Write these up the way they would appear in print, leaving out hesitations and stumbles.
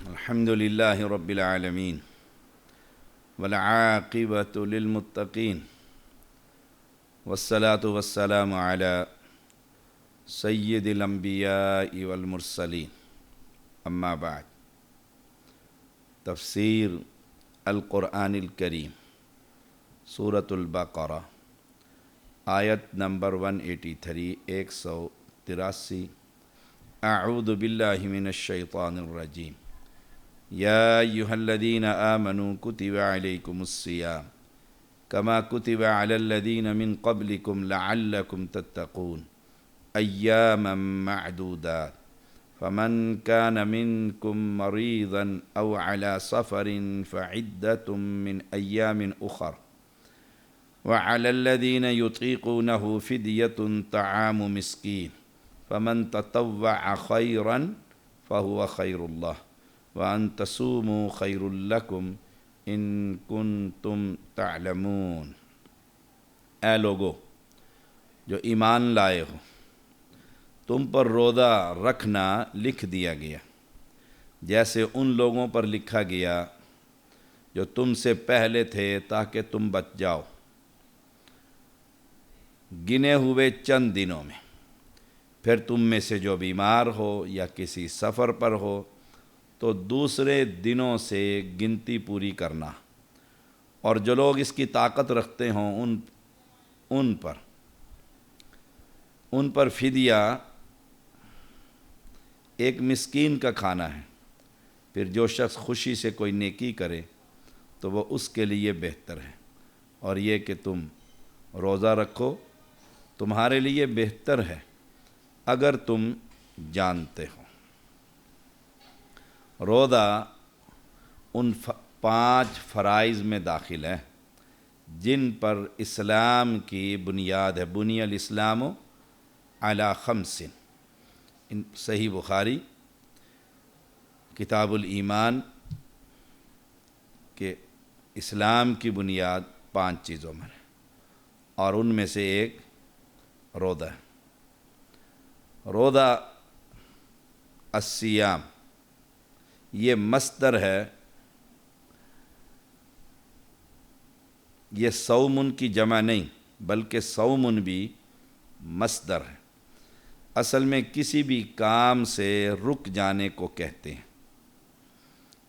الحمد لله رب العالمين والعاقبة للمتقين والصلاة والسلام على سيد الأنبياء والمرسلين أما بعد تفسير القرآن الكريم سورة البقرہ آیت نمبر 183 183 اعوذ باللہ من الشیطان الرجیم یا ایہا الذین آمنوا کتب علیکم الصیام کما کتب علی الذین من قبلکم لعلکم تتقون ایاما معدودات فمن کان منکم مریضا او علی سفر فعدۃ من ایام اخر وعلى الذين يطيقونه فدية طعام مسكين فمن تطوع خيرا فهو خير الله وأن تصوموا خير لكم إن كنتم تعلمون۔ اے لوگو جو ایمان لائے ہو، تم پر روزہ رکھنا لکھ دیا گیا جیسے ان لوگوں پر لکھا گیا جو تم سے پہلے تھے تاکہ تم بچ جاؤ، گنے ہوئے چند دنوں میں۔ پھر تم میں سے جو بیمار ہو یا کسی سفر پر ہو تو دوسرے دنوں سے گنتی پوری کرنا، اور جو لوگ اس کی طاقت رکھتے ہوں ان پر فدیہ ایک مسکین کا کھانا ہے۔ پھر جو شخص خوشی سے کوئی نیکی کرے تو وہ اس کے لیے بہتر ہے، اور یہ کہ تم روزہ رکھو تمہارے لیے بہتر ہے اگر تم جانتے ہو۔ روزہ ان 5 فرائض میں داخل ہے جن پر اسلام کی بنیاد ہے۔ بنی الاسلام علی 5، صحیح بخاری کتاب الایمان کہ اسلام کی بنیاد 5 چیزوں میں ہے، اور ان میں سے ایک روزہ ہے۔ روزہ الصیام یہ مصدر ہے، یہ صومن کی جمع نہیں بلکہ صومن بھی مصدر ہے۔ اصل میں کسی بھی کام سے رک جانے کو کہتے ہیں،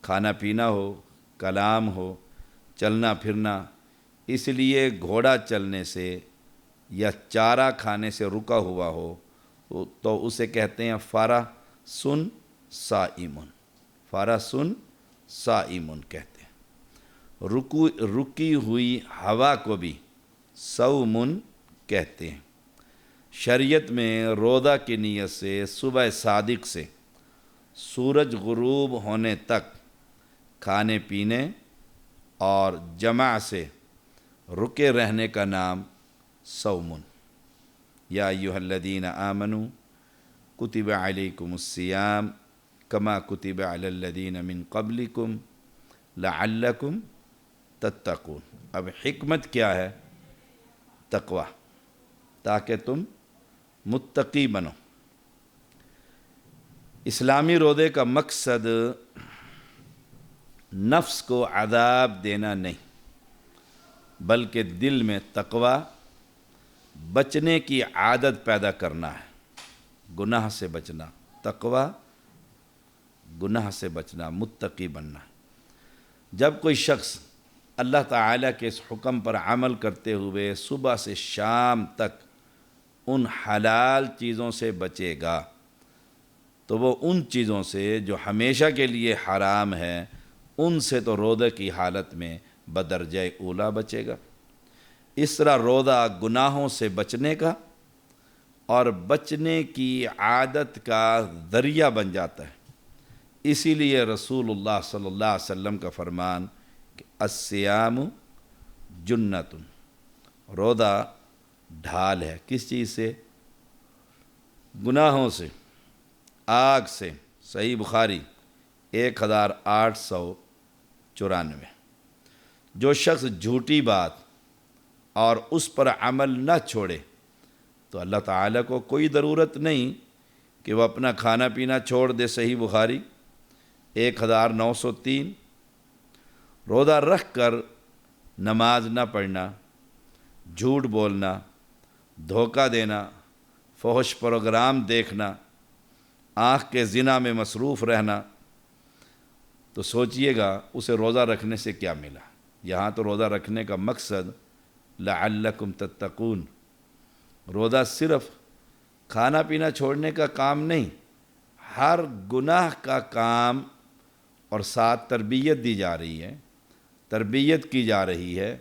کھانا پینا ہو، کلام ہو، چلنا پھرنا۔ اس لیے گھوڑا چلنے سے یا چارہ کھانے سے رکا ہوا ہو تو اسے کہتے ہیں فرسٌ صائم، فرسٌ صائم کہتے ہیں۔ رکی ہوئی ہوا کو بھی صوم کہتے ہیں۔ شریعت میں روزہ کی نیت سے صبح صادق سے سورج غروب ہونے تک کھانے پینے اور جمع سے رکے رہنے کا نام صوم۔ یا ایھا الذین آمنوا کتب علیکم الصیام کما کتب علی الذین من قبلکم لعلکم تتقون۔ اب حکمت کیا ہے؟ تقوی، تاکہ تم متقی بنو۔ اسلامی روزے کا مقصد نفس کو عذاب دینا نہیں بلکہ دل میں تقوی، بچنے کی عادت پیدا کرنا ہے، گناہ سے بچنا، تقوی گناہ سے بچنا، متقی بننا۔ جب کوئی شخص اللہ تعالیٰ کے اس حکم پر عمل کرتے ہوئے صبح سے شام تک ان حلال چیزوں سے بچے گا تو وہ ان چیزوں سے جو ہمیشہ کے لیے حرام ہے ان سے تو روزے کی حالت میں بدرجہ اولا بچے گا۔ اس طرح روزہ گناہوں سے بچنے کا اور بچنے کی عادت کا ذریعہ بن جاتا ہے۔ اسی لیے رسول اللہ صلی اللہ علیہ وسلم کا فرمان کہ الصیام جنۃ، روزہ ڈھال ہے، کس چیز سے؟ گناہوں سے، آگ سے۔ صحیح بخاری 1894۔ جو شخص جھوٹی بات اور اس پر عمل نہ چھوڑے تو اللہ تعالیٰ کو کوئی ضرورت نہیں کہ وہ اپنا کھانا پینا چھوڑ دے۔ صحیح بخاری 1903 روزہ رکھ کر نماز نہ پڑھنا، جھوٹ بولنا، دھوکہ دینا، فحش پروگرام دیکھنا، آنکھ کے زنا میں مصروف رہنا، تو سوچئے گا اسے روزہ رکھنے سے کیا ملا۔ یہاں تو روزہ رکھنے کا مقصد لعلکم تتقون، روزہ صرف کھانا پینا چھوڑنے کا کام نہیں، ہر گناہ کا کام، اور ساتھ تربیت دی جا رہی ہے، تربیت کی جا رہی ہے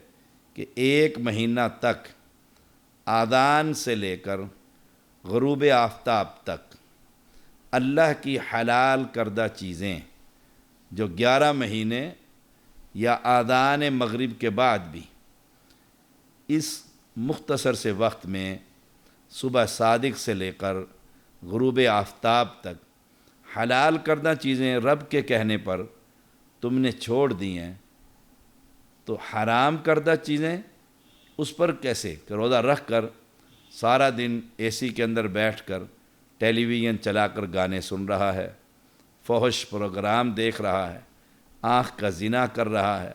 کہ 1 مہینہ تک آذان سے لے کر غروب آفتاب تک اللہ کی حلال کردہ چیزیں جو 11 مہینے یا آذان مغرب کے بعد بھی اس مختصر سے وقت میں صبح صادق سے لے کر غروب آفتاب تک حلال کردہ چیزیں رب کے کہنے پر تم نے چھوڑ دی ہیں، تو حرام کردہ چیزیں اس پر کیسے کہ روزہ رکھ کر سارا دن اے سی کے اندر بیٹھ کر ٹیلی ویژن چلا کر گانے سن رہا ہے، فحش پروگرام دیکھ رہا ہے، آنکھ کا زنا کر رہا ہے،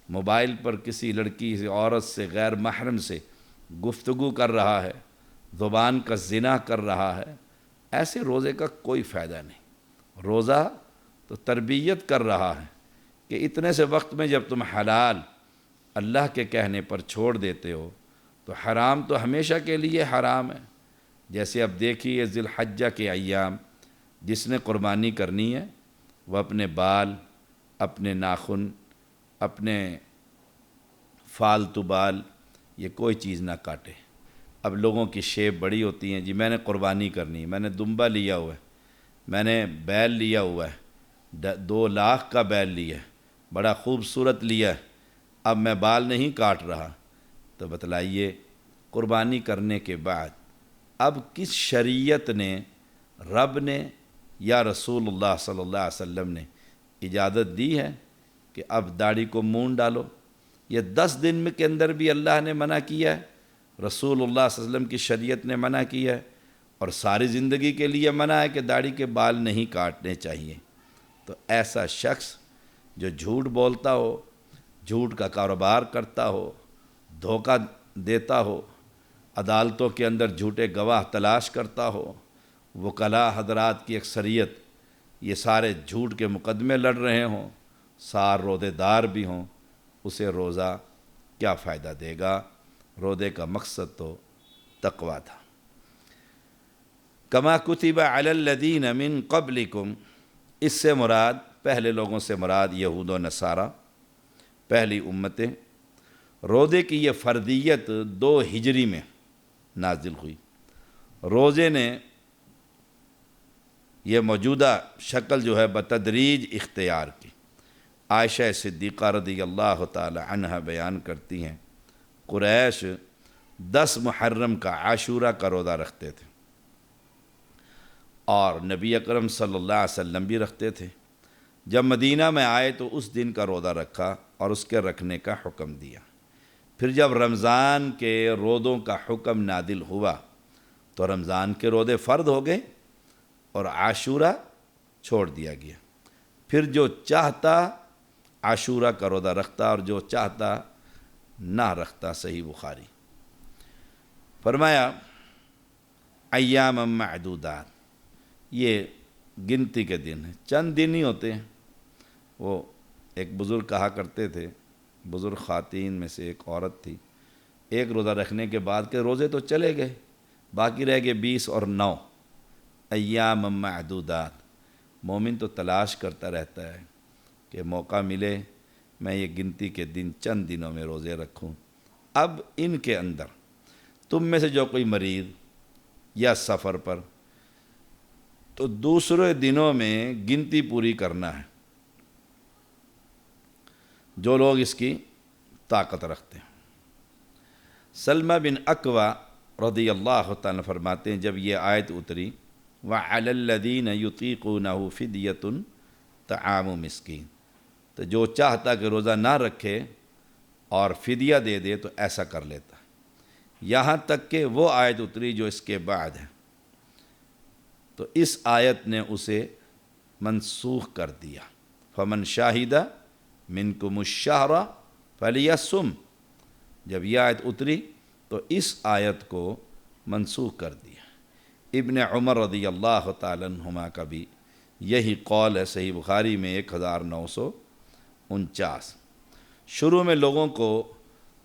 موبائل پر کسی لڑکی سے عورت سے غیر محرم سے گفتگو کر رہا ہے، زبان کا زنا کر رہا ہے، ایسے روزے کا کوئی فائدہ نہیں۔ روزہ تو تربیت کر رہا ہے کہ اتنے سے وقت میں جب تم حلال اللہ کے کہنے پر چھوڑ دیتے ہو تو حرام تو ہمیشہ کے لیے حرام ہے۔ جیسے اب دیکھیے ذی الحجہ کے ایام جس نے قربانی کرنی ہے وہ اپنے بال، اپنے ناخن، اپنے فالتو بال، یہ کوئی چیز نہ کاٹے۔ اب لوگوں کی شیپ بڑی ہوتی ہیں، جی میں نے قربانی کرنی ہے، میں نے دمبا لیا ہوا ہے، میں نے بیل لیا ہوا ہے، 2 لاکھ کا بیل لیا ہے، بڑا خوبصورت لیا ہے، اب میں بال نہیں کاٹ رہا۔ تو بتلائیے قربانی کرنے کے بعد اب کس شریعت نے، رب نے یا رسول اللہ صلی اللہ علیہ وسلم نے اجازت دی ہے کہ اب داڑھی کو مونڈ ڈالو؟ یہ 10 دن میں کے اندر بھی اللہ نے منع کیا ہے، رسول اللہ صلی اللہ علیہ وسلم کی شریعت نے منع کیا ہے، اور ساری زندگی کے لیے منع ہے کہ داڑھی کے بال نہیں کاٹنے چاہیے۔ تو ایسا شخص جو جھوٹ بولتا ہو، جھوٹ کا کاروبار کرتا ہو، دھوکہ دیتا ہو، عدالتوں کے اندر جھوٹے گواہ تلاش کرتا ہو، وکلاء حضرات کی اکثریت یہ سارے جھوٹ کے مقدمے لڑ رہے ہوں، سار روزے دار بھی ہوں، اسے روزہ کیا فائدہ دے گا؟ روزے کا مقصد تو تقویٰ تھا۔ کما کتب علی الذین من قبلکم، اس سے مراد پہلے لوگوں سے مراد یہود و نصارہ، پہلی امتیں۔ روزے کی یہ فرضیت 2 ہجری میں نازل ہوئی۔ روزے نے یہ موجودہ شکل جو ہے بتدریج اختیار کی۔ عائشہ صدیقہ رضی اللہ تعالی عنہ بیان کرتی ہیں قریش 10 محرم کا عاشورہ کا روزہ رکھتے تھے، اور نبی اکرم صلی اللہ علیہ وسلم بھی رکھتے تھے۔ جب مدینہ میں آئے تو اس دن کا روزہ رکھا اور اس کے رکھنے کا حکم دیا۔ پھر جب رمضان کے روزوں کا حکم نازل ہوا تو رمضان کے روزے فرض ہو گئے اور عاشورہ چھوڑ دیا گیا۔ پھر جو چاہتا عاشورہ کا روزہ رکھتا اور جو چاہتا نہ رکھتا۔ صحیح بخاری۔ فرمایا ایام معدودات، یہ گنتی کے دن ہیں، چند دن ہی ہوتے ہیں۔ وہ ایک بزرگ کہا کرتے تھے، بزرگ خواتین میں سے ایک عورت تھی، ایک روزہ رکھنے کے بعد کے روزے تو چلے گئے، باقی رہ گئے 20 اور 9 ایام معدودات۔ مومن تو تلاش کرتا رہتا ہے کہ موقع ملے میں یہ گنتی کے دن چند دنوں میں روزے رکھوں۔ اب ان کے اندر تم میں سے جو کوئی مریض یا سفر پر، تو دوسرے دنوں میں گنتی پوری کرنا ہے، جو لوگ اس کی طاقت رکھتے ہیں۔ سلمہ بن اکوع رضی اللہ تعالیٰ فرماتے ہیں جب یہ آیت اتری وَعَلَى الَّذِينَ يُطِيقُونَهُ فِدْيَةٌ طَعَامُ مِسْكِينٍ، تو جو چاہتا کہ روزہ نہ رکھے اور فدیہ دے دے تو ایسا کر لیتا، یہاں تک کہ وہ آیت اتری جو اس کے بعد ہے، تو اس آیت نے اسے منسوخ کر دیا۔ فمن شاہدہ منکم الشہر فلیصم، جب یہ آیت اتری تو اس آیت کو منسوخ کر دیا۔ ابن عمر رضی اللہ تعالیٰ عنہما کا بھی یہی قول ہے، صحیح بخاری میں 1949۔ شروع میں لوگوں کو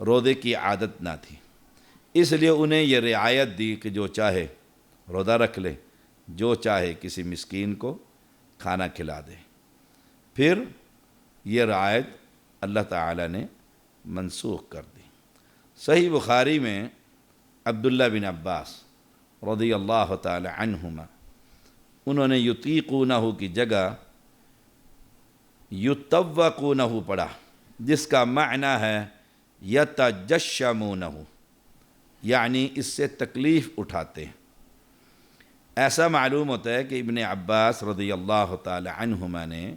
روزے کی عادت نہ تھی، اس لیے انہیں یہ رعایت دی کہ جو چاہے روزہ رکھ لے، جو چاہے کسی مسکین کو کھانا کھلا دے۔ پھر یہ رعایت اللہ تعالیٰ نے منسوخ کر دی۔ صحیح بخاری میں عبداللہ بن عباس رضی اللہ تعالی عنہما، انہوں نے یطیقونہ کی جگہ یطوقونہ پڑھا، جس کا معنی ہے یتجشمونہ، یعنی اس سے تکلیف اٹھاتے ہیں۔ ایسا معلوم ہوتا ہے کہ ابن عباس رضی اللہ تعالی عنہما نے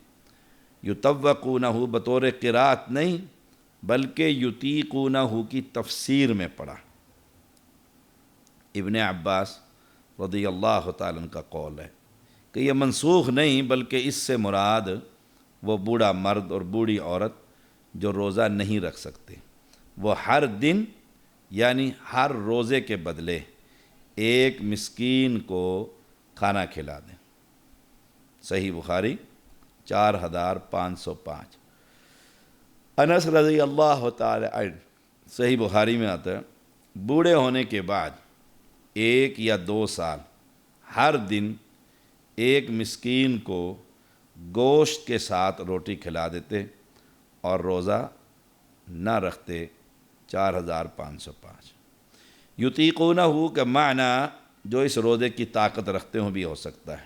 یطوقونہ بطور قرات نہیں بلکہ یطیقونہ کی تفسیر میں پڑھا۔ ابن عباس رضی اللہ تعالیٰ عنہ کا قول ہے کہ یہ منسوخ نہیں بلکہ اس سے مراد وہ بوڑھا مرد اور بوڑھی عورت جو روزہ نہیں رکھ سکتے، وہ ہر دن یعنی ہر روزے کے بدلے ایک مسکین کو کھانا کھلا دیں۔ صحیح بخاری 4505۔ انس رضی اللہ تعالی عنہ، صحیح بخاری میں آتا ہے، بوڑھے ہونے کے بعد 1 یا 2 سال ہر دن ایک مسکین کو گوشت کے ساتھ روٹی کھلا دیتے اور روزہ نہ رکھتے۔ 4505۔ یطیقونہ کا معنی جو اس روزے کی طاقت رکھتے ہوں بھی ہو سکتا ہے،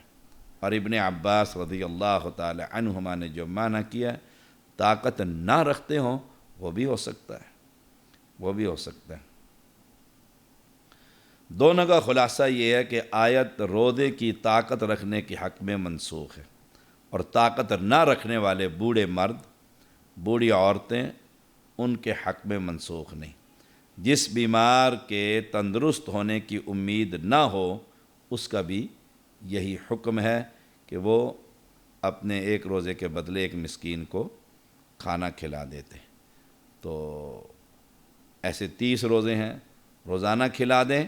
اور ابن عباس رضی اللہ تعالی عنہما نے جو معنی کیا طاقت نہ رکھتے ہوں وہ بھی ہو سکتا ہے، وہ بھی ہو سکتا ہے۔ دونوں کا خلاصہ یہ ہے کہ آیت روزے کی طاقت رکھنے کے حق میں منسوخ ہے، اور طاقت نہ رکھنے والے بوڑھے مرد بوڑھی عورتیں ان کے حق میں منسوخ نہیں۔ جس بیمار کے تندرست ہونے کی امید نہ ہو اس کا بھی یہی حکم ہے کہ وہ اپنے ایک روزے کے بدلے ایک مسکین کو کھانا کھلا دیتے۔ تو ایسے 30 روزے ہیں، روزانہ کھلا دیں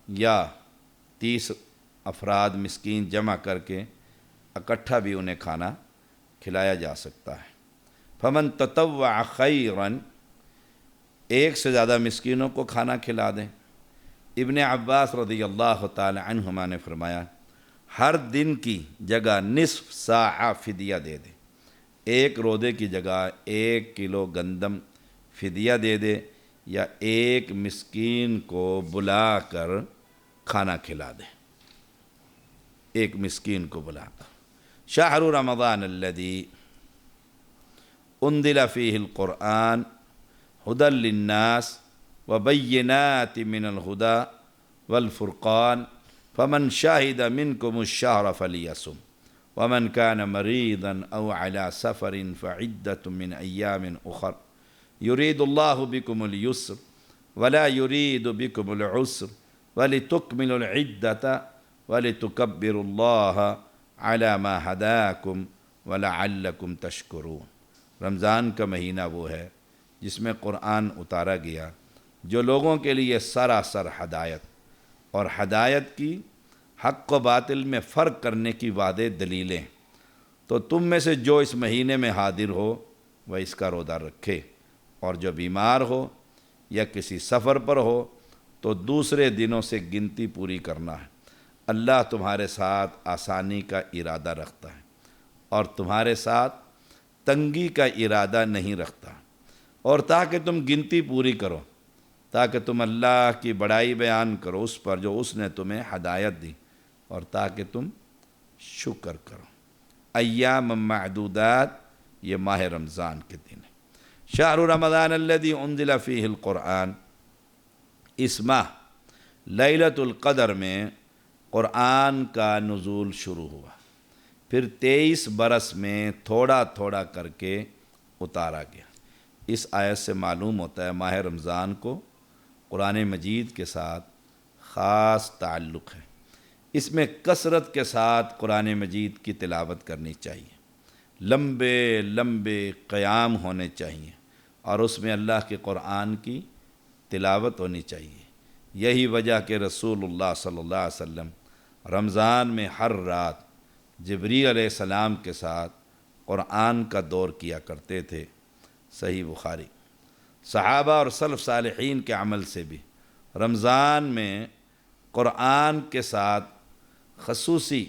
یا 30 افراد مسکین جمع کر کے اکٹھا بھی انہیں کھانا کھلایا جا سکتا ہے۔ فمن تطوع خیراً، ایک سے زیادہ مسکینوں کو کھانا کھلا دیں۔ ابن عباس رضی اللہ تعالی عنہما نے فرمایا ہر دن کی جگہ نصف ساع فدیہ دے دے، ایک روزے کی جگہ 1 کلو گندم فدیہ دے دے، یا ایک مسکین کو بلا کر کھانا کھلا دے، ایک مسکین کو بلا کر۔ شہر رمضان الذی انزل فیہ القرآن ہدی للناس وبینات من الہدی والفرقان فمن شہد منکم الشہر فلیصم ومن کان مریضا او علی سفر فعدۃ من ایام اخر یرید اللہ بکم اليسر ولا یرید بکم العسر ولتکملوا العدۃ ولتکبروا اللہ علی ما ہداکم ولعلکم تشکرون۔ رمضان کا مہینہ وہ ہے جس میں قرآن اتارا گیا جو لوگوں کے لیے سراسر ہدایت اور ہدایت کی حق و باطل میں فرق کرنے کی واضح دلیلیں۔ تو تم میں سے جو اس مہینے میں حاضر ہو وہ اس کا روزہ رکھے، اور جو بیمار ہو یا کسی سفر پر ہو تو دوسرے دنوں سے گنتی پوری کرنا ہے۔ اللہ تمہارے ساتھ آسانی کا ارادہ رکھتا ہے اور تمہارے ساتھ تنگی کا ارادہ نہیں رکھتا، اور تاکہ تم گنتی پوری کرو، تاکہ تم اللہ کی بڑائی بیان کرو اس پر جو اس نے تمہیں ہدایت دی، اور تاکہ تم شکر کرو۔ ایام معدودات، یہ ماہ رمضان کے دن ہے۔ شہر رمضان الذی انزل فیہ القرآن، اس ماہ لیلۃ القدر میں قرآن کا نزول شروع ہوا، پھر 23 برس میں تھوڑا تھوڑا کر کے اتارا گیا۔ اس آیت سے معلوم ہوتا ہے ماہ رمضان کو قرآن مجید کے ساتھ خاص تعلق ہے۔ اس میں کثرت کے ساتھ قرآن مجید کی تلاوت کرنی چاہیے۔ لمبے لمبے قیام ہونے چاہیے اور اس میں اللہ کے قرآن کی تلاوت ہونی چاہیے۔ یہی وجہ کہ رسول اللہ صلی اللہ علیہ وسلم رمضان میں ہر رات جبریل علیہ السلام کے ساتھ قرآن کا دور کیا کرتے تھے۔ صحیح بخاری۔ صحابہ اور سلف صالحین کے عمل سے بھی رمضان میں قرآن کے ساتھ خصوصی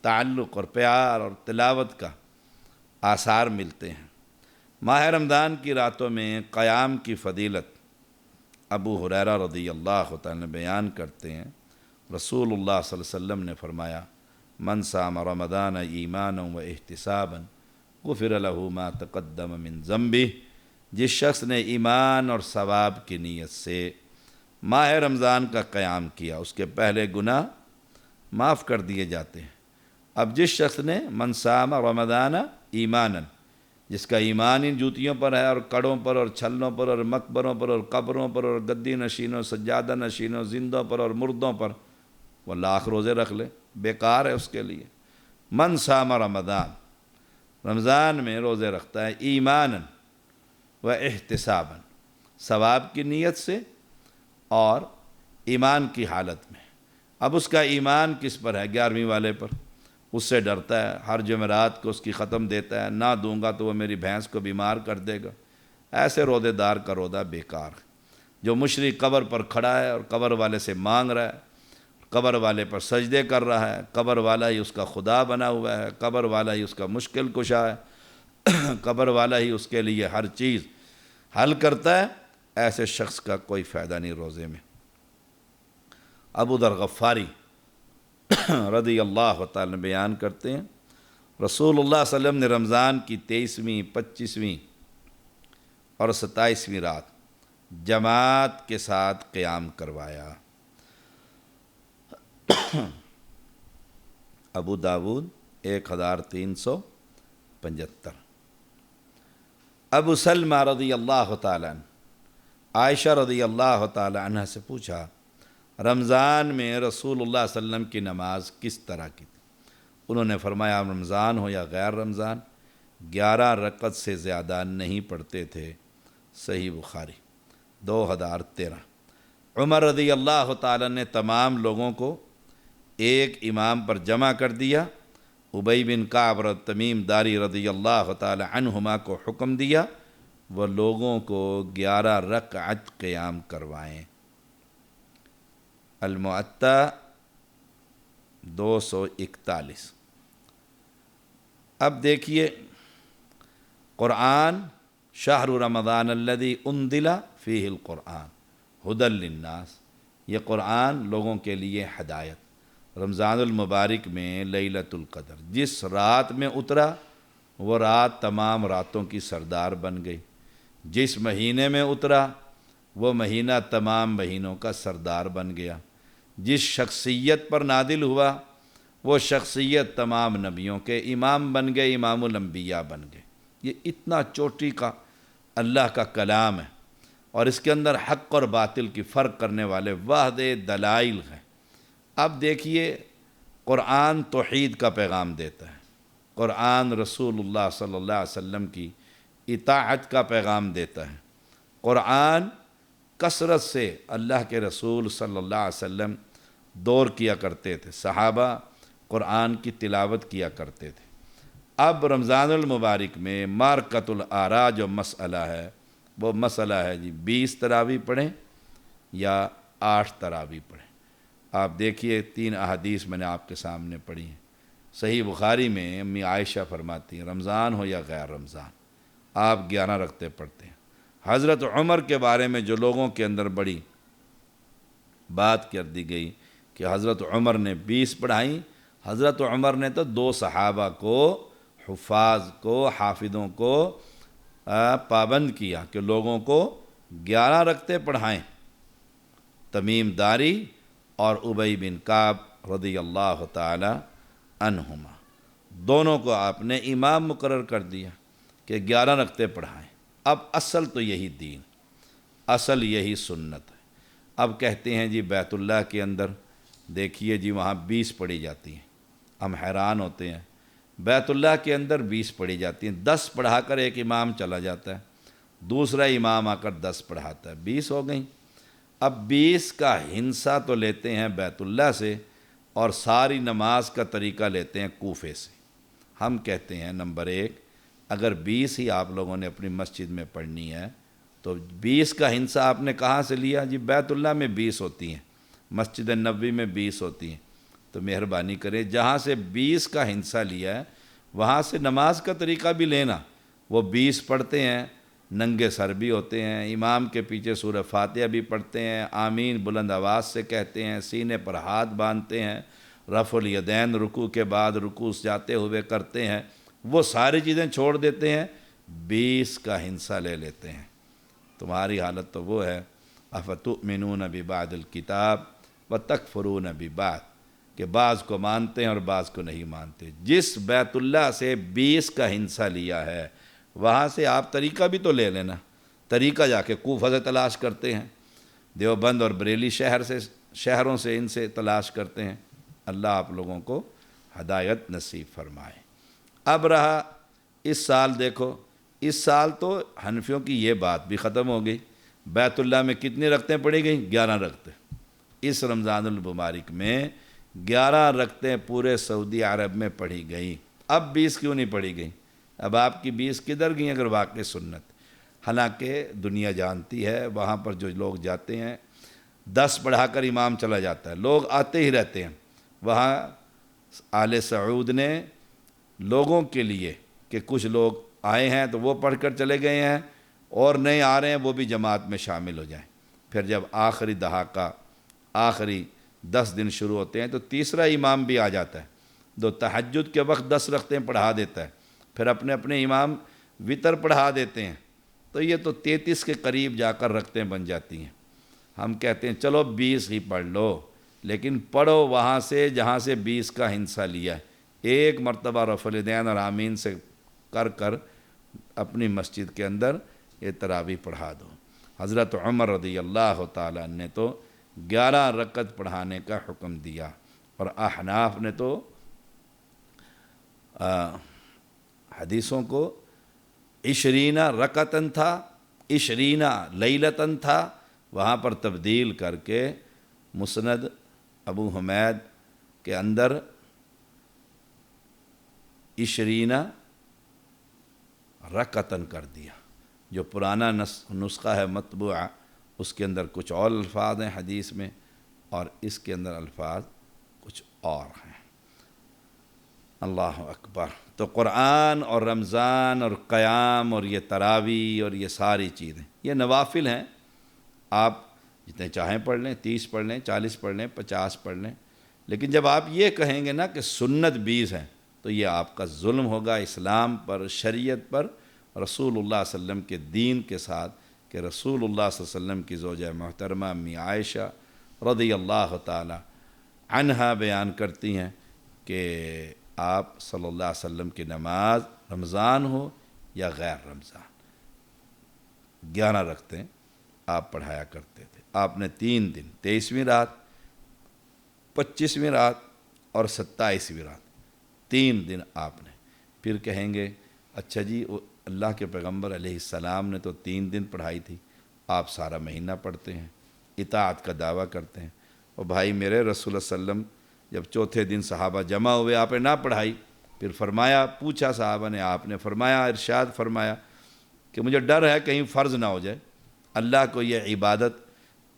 تعلق اور پیار اور تلاوت کا آثار ملتے ہیں۔ ماہ رمضان کی راتوں میں قیام کی فضیلت ابو ہریرہ رضی اللہ تعالیٰ بیان کرتے ہیں، رسول اللہ صلی اللہ علیہ وسلم نے فرمایا، من صام رمضان ایمانا و احتسابا غفر له ما تقدم من ذنبہ، جس شخص نے ایمان اور ثواب کی نیت سے ماہ رمضان کا قیام کیا اس کے پہلے گناہ معاف کر دیے جاتے ہیں۔ اب جس شخص نے من صام رمضان ایمانا، جس کا ایمان ان جوتیوں پر ہے اور کڑوں پر اور چھلوں پر اور مقبروں پر اور قبروں پر اور گدی نشینوں سجادہ نشینوں زندوں پر اور مردوں پر، وہ لاکھ روزے رکھ لے، بیکار ہے اس کے لیے۔ من صام رمضان، رمضان میں روزے رکھتا ہے ایمانا و احتسابا، ثواب کی نیت سے اور ایمان کی حالت میں۔ اب اس کا ایمان کس پر ہے؟ 11ویں والے پر، اس سے ڈرتا ہے، ہر جمعرات کو اس کی ختم دیتا ہے، نہ دوں گا تو وہ میری بھینس کو بیمار کر دے گا۔ ایسے روزے دار کا روزہ بیکار ہے۔ جو مشرک قبر پر کھڑا ہے اور قبر والے سے مانگ رہا ہے، قبر والے پر سجدے کر رہا ہے، قبر والا ہی اس کا خدا بنا ہوا ہے، قبر والا ہی اس کا مشکل کشا ہے، قبر والا ہی اس کے لیے ہر چیز حل کرتا ہے، ایسے شخص کا کوئی فائدہ نہیں روزے میں۔ ابو ذر غفاری رضی اللہ تعالیٰ بیان کرتے ہیں، رسول اللہ صلی اللہ علیہ وسلم نے رمضان کی 23ویں، 25ویں اور 27ویں رات جماعت کے ساتھ قیام کروایا۔ ابو داود 1375۔ ابو سلمہ رضی اللہ تعالیٰ عنہ عائشہ رضی اللہ تعالیٰ عنہ سے پوچھا، رمضان میں رسول اللہ صلی اللہ علیہ وسلم کی نماز کس طرح کی تھی؟ انہوں نے فرمایا، رمضان ہو یا غیر رمضان 11 رکعت سے زیادہ نہیں پڑھتے تھے۔ صحیح بخاری 2013۔ عمر رضی اللہ تعالیٰ نے تمام لوگوں کو ایک امام پر جمع کر دیا۔ ابی بن کعب اور تمیم داری رضی اللہ تعالیٰ عنہما کو حکم دیا وہ لوگوں کو 11 رکعت قیام کروائیں۔ المعطا 241۔ اب دیکھیے، قرآن شہر رمضان الذی انزل فیہ القرآن ھدی للناس، یہ قرآن لوگوں کے لیے ہدایت۔ رمضان المبارک میں لیلۃ القدر جس رات میں اترا وہ رات تمام راتوں کی سردار بن گئی، جس مہینے میں اترا وہ مہینہ تمام مہینوں کا سردار بن گیا، جس شخصیت پر نازل ہوا وہ شخصیت تمام نبیوں کے امام بن گئے، امام الانبیاء بن گئے۔ یہ اتنا چوٹی کا اللہ کا کلام ہے اور اس کے اندر حق اور باطل کی فرق کرنے والے واضح دلائل ہیں۔ اب دیکھیے، قرآن توحید کا پیغام دیتا ہے، قرآن رسول اللہ صلی اللہ علیہ وسلم کی اطاعت کا پیغام دیتا ہے، قرآن کثرت سے اللہ کے رسول صلی اللہ علیہ وسلم دور کیا کرتے تھے، صحابہ قرآن کی تلاوت کیا کرتے تھے۔ اب رمضان المبارک میں مارکۃ الآراء جو مسئلہ ہے وہ مسئلہ ہے 20 تراویح پڑھیں یا 8 تراویح پڑھیں۔ آپ دیکھیے 3 احادیث میں نے آپ کے سامنے پڑھی ہیں۔ صحیح بخاری میں امی عائشہ فرماتی ہیں، رمضان ہو یا غیر رمضان آپ 11 رکعتیں پڑھتے ہیں۔ حضرت عمر کے بارے میں جو لوگوں کے اندر بڑی بات کر دی گئی کہ حضرت عمر نے 20 پڑھائیں، حضرت عمر نے تو 2 صحابہ کو، حفاظ کو، حافظوں کو پابند کیا کہ لوگوں کو 11 رکعتیں پڑھائیں۔ تمیم داری اور ابی بن کعب رضی اللہ تعالی عنہما، دونوں کو آپ نے امام مقرر کر دیا کہ 11 رکعتیں پڑھائیں۔ اب اصل تو یہی دین، اصل یہی سنت ہے۔ اب کہتے ہیں جی بیت اللہ کے اندر دیکھیے جی وہاں 20 پڑھی جاتی ہیں، ہم حیران ہوتے ہیں بیت اللہ کے اندر 20 پڑھی جاتی ہیں، 10 پڑھا کر ایک امام چلا جاتا ہے، دوسرا امام آ کر 10 پڑھاتا ہے، 20 ہو گئیں۔ اب 20 کا ہنسا تو لیتے ہیں بیت اللہ سے، اور ساری نماز کا طریقہ لیتے ہیں کوفے سے۔ ہم کہتے ہیں نمبر 1، اگر 20 ہی آپ لوگوں نے اپنی مسجد میں پڑھنی ہے تو 20 کا ہنسا آپ نے کہاں سے لیا؟ جی بیت اللہ میں 20 ہوتی ہیں، مسجد نبوی میں 20 ہوتی ہیں، تو مہربانی کریں جہاں سے 20 کا ہنسا لیا ہے وہاں سے نماز کا طریقہ بھی لینا۔ وہ 20 پڑھتے ہیں، ننگے سر بھی ہوتے ہیں، امام کے پیچھے سورہ فاتحہ بھی پڑھتے ہیں، آمین بلند آواز سے کہتے ہیں، سینے پر ہاتھ باندھتے ہیں، رفع الیدین رکوع کے بعد رکوع سے جاتے ہوئے کرتے ہیں، وہ ساری چیزیں چھوڑ دیتے ہیں، 20 کا ہنسا لے لیتے ہیں۔ تمہاری حالت تو وہ ہے، افتؤمنون ببعض الکتاب وتکفرون ببعض، کہ بعض کو مانتے ہیں اور بعض کو نہیں مانتے۔ جس بیت اللہ سے 20 کا ہنسا لیا ہے وہاں سے آپ طریقہ بھی تو لے لینا، طریقہ جا کے کوفہ سے تلاش کرتے ہیں، دیوبند اور بریلی شہروں سے ان سے تلاش کرتے ہیں۔ اللہ آپ لوگوں کو ہدایت نصیب فرمائے۔ اب رہا اس سال، دیکھو اس سال تو حنفیوں کی یہ بات بھی ختم ہو گئی، بیت اللہ میں کتنی رکعتیں پڑھی گئیں؟ 11 رکعتیں۔ اس رمضان المبارک میں 11 رکعتیں پورے سعودی عرب میں پڑھی گئیں۔ اب 20 کیوں نہیں پڑھی گئیں؟ اب آپ کی 20 کدھر گئیں اگر واقع سنت؟ حالانکہ دنیا جانتی ہے وہاں پر جو لوگ جاتے ہیں 10 پڑھا کر امام چلا جاتا ہے، لوگ آتے ہی رہتے ہیں۔ وہاں آل سعود نے لوگوں کے لیے کہ کچھ لوگ آئے ہیں تو وہ پڑھ کر چلے گئے ہیں، اور نئے آ رہے ہیں وہ بھی جماعت میں شامل ہو جائیں۔ پھر جب آخری دہاکہ، آخری 10 دن شروع ہوتے ہیں تو تیسرا امام بھی آ جاتا ہے، جو تہجد کے وقت 10 رکعتیں پڑھا دیتا ہے، پھر اپنے اپنے امام وطر پڑھا دیتے ہیں، تو یہ تو 33 کے قریب جا کر رکعتیں بن جاتی ہیں۔ ہم کہتے ہیں چلو 20 ہی پڑھ لو، لیکن پڑھو وہاں سے جہاں سے 20 کا ہنسا لیا ہے۔ ایک مرتبہ رفع الیدین اور آمین سے کر اپنی مسجد کے اندر یہ تراویح پڑھا دو۔ حضرت عمر رضی اللہ تعالیٰ نے تو 11 رکعت پڑھانے کا حکم دیا، اور احناف نے تو حدیثوں کو 20 رکعتن تھا، 20 لیلتن تھا، وہاں پر تبدیل کر کے مسند ابو حمید کے اندر 20 رکعتن کر دیا۔ جو پرانا نسخہ ہے مطبوعہ اس کے اندر کچھ اور الفاظ ہیں حدیث میں، اور اس کے اندر الفاظ کچھ اور ہیں۔ اللہ اکبر۔ تو قرآن اور رمضان اور قیام اور یہ تراویح اور یہ ساری چیزیں یہ نوافل ہیں، آپ جتنے چاہیں پڑھ لیں، 30 پڑھ لیں، 40 پڑھ لیں، 50 پڑھ لیں، لیکن جب آپ یہ کہیں گے نا کہ سنت 20 ہیں تو یہ آپ کا ظلم ہوگا اسلام پر، شریعت پر، رسول اللہ صلی اللہ علیہ وسلم کے دین کے ساتھ، کہ رسول اللہ صلی اللہ علیہ وسلم کی زوجہ محترمہ امی عائشہ رضی اللہ تعالی عنہا بیان کرتی ہیں کہ آپ صلی اللہ علیہ وسلم کی نماز رمضان ہو یا غیر رمضان 11 رکعتیں آپ پڑھایا کرتے تھے۔ آپ نے 3 دن، 23ویں رات، 25ویں رات اور 27ویں رات، 3 دن آپ نے۔ پھر کہیں گے اچھا جی اللہ کے پیغمبر علیہ السلام نے تو 3 دن پڑھائی تھی، آپ سارا مہینہ پڑھتے ہیں، اطاعت کا دعویٰ کرتے ہیں۔ اور بھائی میرے، رسول اللہ صلی اللہ علیہ وسلم جب چوتھے دن صحابہ جمع ہوئے آپ نے نہ پڑھائی، پھر فرمایا، پوچھا صحابہ نے، آپ نے فرمایا، ارشاد فرمایا کہ مجھے ڈر ہے کہیں فرض نہ ہو جائے، اللہ کو یہ عبادت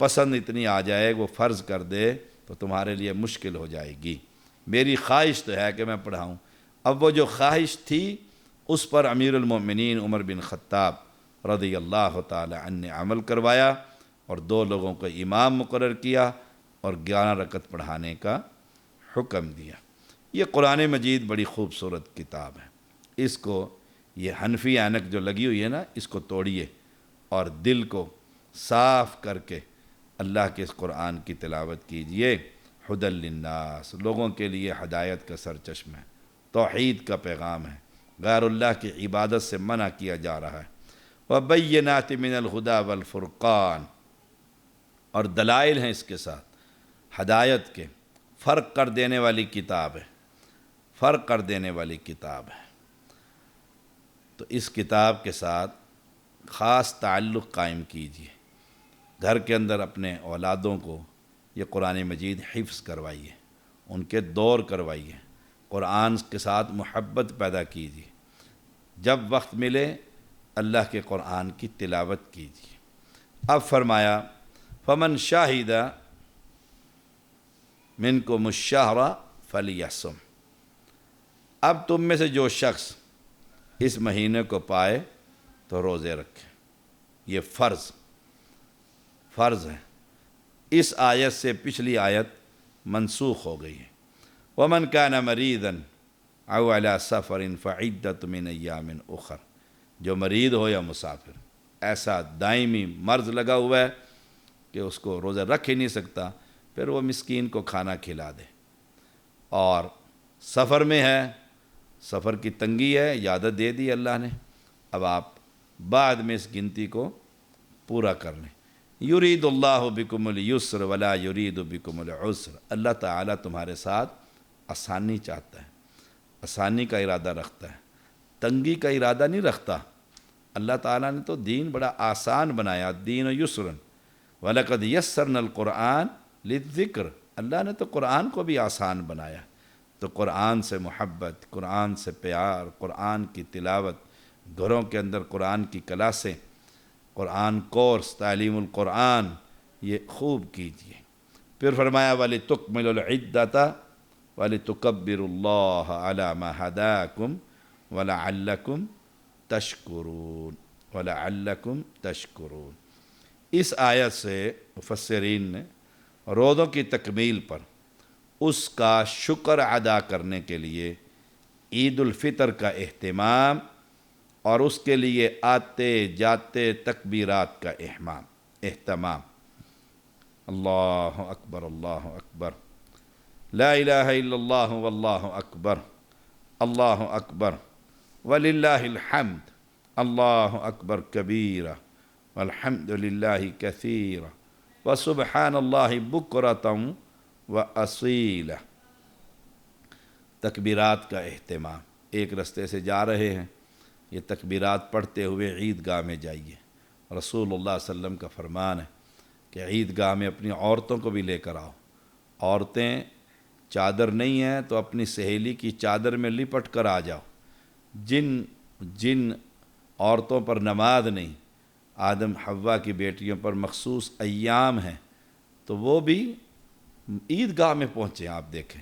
پسند اتنی آ جائے وہ فرض کر دے تو تمہارے لیے مشکل ہو جائے گی، میری خواہش تو ہے کہ میں پڑھاؤں۔ اب وہ جو خواہش تھی اس پر امیر المومنین عمر بن خطاب رضی اللہ تعالی عنہ نے عمل کروایا اور 2 لوگوں کو امام مقرر کیا اور 11 رکعت پڑھانے کا حکم دیا۔ یہ قرآن مجید بڑی خوبصورت کتاب ہے، اس کو یہ حنفی عینک جو لگی ہوئی ہے نا، اس کو توڑیے اور دل کو صاف کر کے اللہ کے اس قرآن کی تلاوت کیجئے۔ ھدی للناس، لوگوں کے لیے ہدایت کا سرچشمہ ہے، توحید کا پیغام ہے، غیر اللہ کی عبادت سے منع کیا جا رہا ہے۔ وَبَيِّنَاتٍ مِّنَ الْهُدَى وَالْفُرْقَانِ، اور دلائل ہیں اس کے ساتھ ہدایت کے، فرق کر دینے والی کتاب ہے۔ فرق کر دینے والی کتاب ہے۔ تو اس کتاب کے ساتھ خاص تعلق قائم کیجیے، گھر کے اندر اپنے اولادوں کو یہ قرآن مجید حفظ کروائیے، ان کے دور کروائیے، قرآن کے ساتھ محبت پیدا کیجیے، جب وقت ملے اللہ کے قرآن کی تلاوت کیجیے۔ اب فرمایا فمن شاہد منکم الشہر فلیصم، اب تم میں سے جو شخص اس مہینے کو پائے تو روزے رکھے۔ یہ فرض ہے۔ اس آیت سے پچھلی آیت منسوخ ہو گئی ہے۔ ومن کان مریضا او علی سفر فعدۃ من ایام اخر، جو مریض ہو یا مسافر، ایسا دائمی مرض لگا ہوا ہے کہ اس کو روزہ رکھ ہی نہیں سکتا، پھر وہ مسکین کو کھانا کھلا دے۔ اور سفر میں ہے، سفر کی تنگی ہے، اجازت دے دی اللہ نے، اب آپ بعد میں اس گنتی کو پورا کر لیں۔ یرید اللہ بکم الیسر ولا یرید بکم العسر، اللہ تعالیٰ تمہارے ساتھ آسانی چاہتا ہے، آسانی کا ارادہ رکھتا ہے، تنگی کا ارادہ نہیں رکھتا۔ اللہ تعالیٰ نے تو دین بڑا آسان بنایا، دین و یسرن وَلَقَدْ يَسَّرْنَا الْقُرْآنَ لِلذِّكْرِ، اللہ نے تو قرآن کو بھی آسان بنایا۔ تو قرآن سے محبت، قرآن سے پیار، قرآن کی تلاوت، گھروں کے اندر قرآن کی کلاسیں، قرآن کورس، تعلیم القرآن، یہ خوب کیجیے۔ پھر فرمایا وَلِتُكْمِلُوا الْعِدَّةَ وَلِتُكَبِّرُوا اللَّهَ عَلَى مَا هَدَاكُمْ وَلَعَلَّكُمْ تَشْكُرُونَ وَلَعَلَّكُمْ تَشْكُرُونَ۔ اس آیت سے مفسرین نے روزوں کی تکمیل پر اس کا شکر ادا کرنے کے لیے عید الفطر کا اہتمام اور اس کے لیے آتے جاتے تکبیرات کا اہتمام۔ اللہ اکبر، اللہ اکبر، لا الہ الا اللہ واللہ اکبر، اللہ اکبر وللہ الحمد، اللہ اکبر کبیرہ والحمد للہ کثیرہ وسبحان اللہ بکرۃ وَأَصِيلًا۔ تکبیرات کا اہتمام، ایک رستے سے جا رہے ہیں، یہ تکبیرات پڑھتے ہوئے عیدگاہ میں جائیے۔ رسول اللہ صلی اللہ علیہ وسلم کا فرمان ہے کہ عیدگاہ میں اپنی عورتوں کو بھی لے کر آؤ۔ عورتیں چادر نہیں ہیں تو اپنی سہیلی کی چادر میں لپٹ کر آ جاؤ۔ جن عورتوں پر نماز نہیں، آدم حوا کی بیٹیوں پر مخصوص ایام ہیں، تو وہ بھی عیدگاہ میں پہنچے، آپ دیکھیں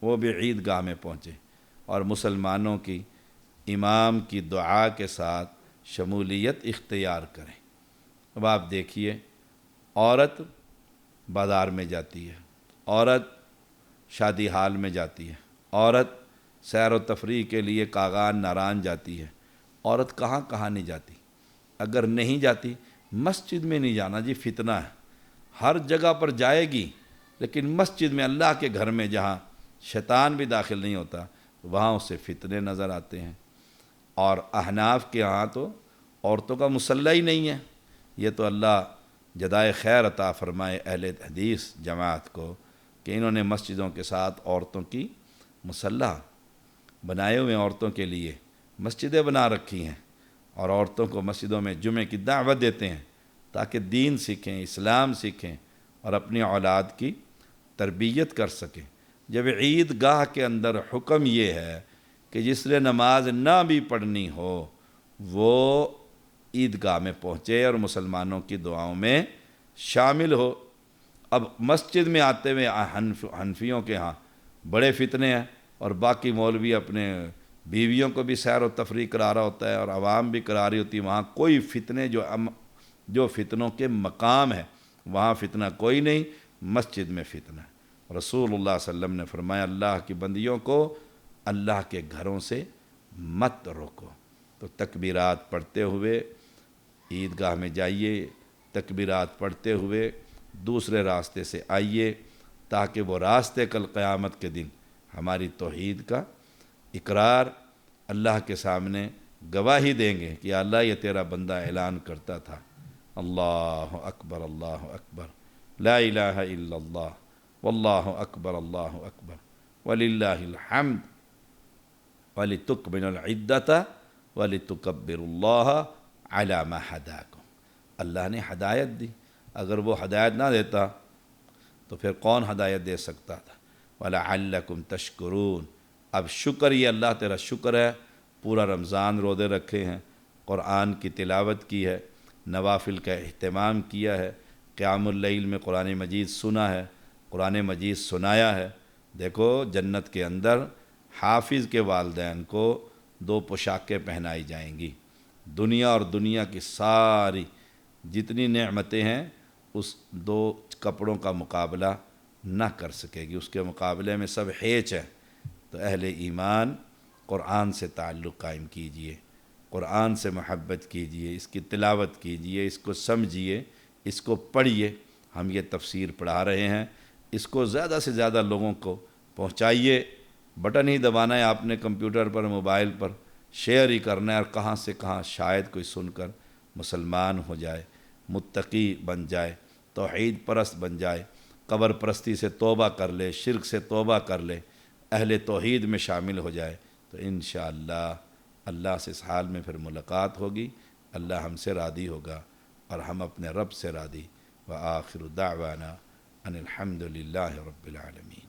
وہ بھی عیدگاہ میں پہنچے اور مسلمانوں کی امام کی دعا کے ساتھ شمولیت اختیار کریں۔ اب آپ دیکھیے، عورت بازار میں جاتی ہے، عورت شادی حال میں جاتی ہے، عورت سیر و تفریح کے لیے کاغان ناران جاتی ہے، عورت کہاں کہاں نہیں جاتی۔ اگر نہیں جاتی، مسجد میں نہیں جانا جی، فتنہ ہے، ہر جگہ پر جائے گی، لیکن مسجد میں، اللہ کے گھر میں جہاں شیطان بھی داخل نہیں ہوتا، وہاں اسے فتنے نظر آتے ہیں۔ اور احناف کے ہاں تو عورتوں کا مصلی ہی نہیں ہے۔ یہ تو اللہ جزائے خیر عطا فرمائے اہل حدیث جماعت کو کہ انہوں نے مسجدوں کے ساتھ عورتوں کی مصلی بنائے ہوئے، عورتوں کے لیے مسجدیں بنا رکھی ہیں، اور عورتوں کو مسجدوں میں جمعے کی دعوت دیتے ہیں تاکہ دین سیکھیں، اسلام سیکھیں اور اپنی اولاد کی تربیت کر سکیں۔ جب عیدگاہ کے اندر حکم یہ ہے کہ جس نے نماز نہ بھی پڑھنی ہو وہ عیدگاہ میں پہنچے اور مسلمانوں کی دعاؤں میں شامل ہو۔ اب مسجد میں آتے ہوئے حنفیوں کے ہاں بڑے فتنے ہیں، اور باقی مولوی اپنے بیویوں کو بھی سیر و تفریح کرا رہا ہوتا ہے اور عوام بھی کرا رہی ہوتی ہے۔ وہاں کوئی فتنے جو فتنوں کے مقام ہے، وہاں فتنہ کوئی نہیں، مسجد میں فتنہ ہے۔ رسول اللہ صلی اللہ علیہ وسلم نے فرمایا اللہ کی بندیوں کو اللہ کے گھروں سے مت روکو۔ تو تکبیرات پڑھتے ہوئے عیدگاہ میں جائیے، تکبیرات پڑھتے ہوئے دوسرے راستے سے آئیے، تاکہ وہ راستے کل قیامت کے دن ہماری توحید کا اقرار اللہ کے سامنے گواہی دیں گے کہ اللہ یہ تیرا بندہ اعلان کرتا تھا۔ اللہ اکبر، اللہ اکبر، لا الہ الا اللہ واللہ اکبر، اللہ اکبر وللہ الحمد۔ وَلِتُكْمِلُوا الْعِدَّةَ وَلِتُكَبِّرُوا اللَّهَ عَلَى مَا هَدَاكُمْ۔ اللہ نے ہدایت دی، اگر وہ ہدایت نہ دیتا تو پھر کون ہدایت دے سکتا تھا؟ وَلَعَلَّكُمْ تَشْكُرُونَ۔ اب شکر، یہ اللہ تیرا شکر ہے، پورا رمضان روزے رکھے ہیں، قرآن کی تلاوت کی ہے، نوافل کا اہتمام کیا ہے، قیام اللیل میں قرآن مجید سنا ہے، قرآن مجید سنایا ہے۔ دیکھو جنت کے اندر حافظ کے والدین کو 2 پوشاکیں پہنائی جائیں گی۔ دنیا اور دنیا کی ساری جتنی نعمتیں ہیں اس 2 کپڑوں کا مقابلہ نہ کر سکے گی، اس کے مقابلے میں سب ہیچ ہے۔ تو اہل ایمان قرآن سے تعلق قائم کیجئے، قرآن سے محبت کیجئے، اس کی تلاوت کیجئے، اس کو سمجھیے، اس کو پڑھیے۔ ہم یہ تفسیر پڑھا رہے ہیں، اس کو زیادہ سے زیادہ لوگوں کو پہنچائیے۔ بٹن ہی دبانا ہے آپ نے کمپیوٹر پر، موبائل پر، شیئر ہی کرنا ہے، اور کہاں سے کہاں شاید کوئی سن کر مسلمان ہو جائے، متقی بن جائے، توحید پرست بن جائے، قبر پرستی سے توبہ کر لے، شرک سے توبہ کر لے، اہل توحید میں شامل ہو جائے، تو انشاءاللہ اللہ سے اس حال میں پھر ملاقات ہوگی، اللہ ہم سے راضی ہوگا اور ہم اپنے رب سے راضی۔ وآخر دعوانا ان الحمد للہ رب العالمین۔